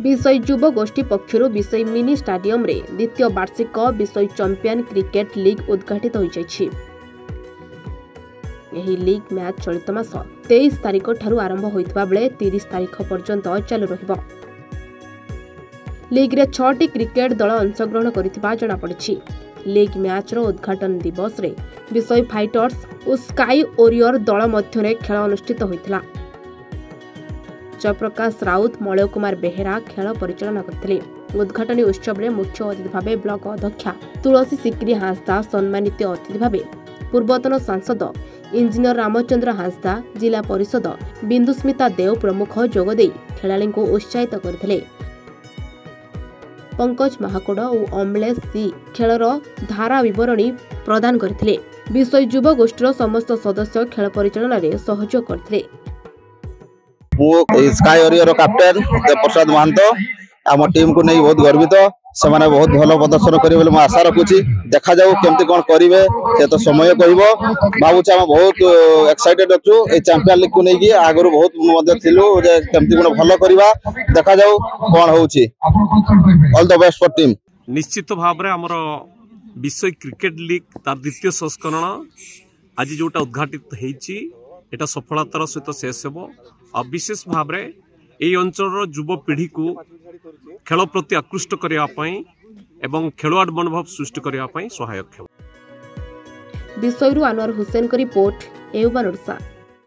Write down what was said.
विषय युव गोष्ठी पक्षर विषय मिनी स्टाडियम रे द्वितीय वार्षिक विषय चैंपियन क्रिकेट लीग उद्घाटित हो जायछि। यही लीग मैच चलित मास 23 तारिख ठारू आरंभ होइतबा बेले 30 तारिख पर्यंत चालू रहिबो। लीग रे 6टी क्रिकेट दल अंशग्रहण करितबा जणा पड़िछि। लीग मैच रो उद्घाटन दिवस रे विषय फाइटर्स और स्काई ओरियर दल मध्य खेल अनुष्ठित होइतिला। जयप्रकाश राउत मलय कुमार बेहेरा खेल परिचालन करथिले। उद्घाटनी उत्सव में मुख्य अतिथि भाव ब्लॉक अध्यक्षा तुलसी सिक्री हांसदा, सम्मानित अतिथि भाव पूर्वतन सांसद इंजीनियर रामचंद्र हांसदा, जिला परिषद बिंदुस्मिता देव प्रमुख जोगदे खेलाड़ी को उत्साहित करथिले। पंकज महाकोड़ और अमलेश सी खेलर धारा विवरणी प्रदान करथिले। विषय युव गोष्ठीर समस्त सदस्य खेल परिचालन में सहयोग करथिले। स्काई ओरियर कैप्टेन प्रसाद महंतो आम टीम को नहीं बहुत गर्वित। से माने बहुत भल प्रदर्शन करेंगे बोले आशा रखुची। देखा जाऊ केमती कौन करेंगे से तो समय कहबो। भावुचे आम बहुत एक्साइटेड अच्छु ए चैंपियन लीग को नहीं आगु बहुत केमती कौन भल करवा। देखा जाऊ कौन होउची। All the best for team. निश्चित भाव में आमर विषय क्रिकेट लीग तार द्वितीय संस्करण आज जोटा उद्घाटित होइची एटा सफलतार सहित शेष हेबो। और विशेष भाव में यही अंचल युव पीढ़ी को खेल प्रति आकृष्ट करने एवं खेलवाड़ मनोभाव सृष्टि करने सहायक। विषय अनवर हुसैन का रिपोर्ट, एवं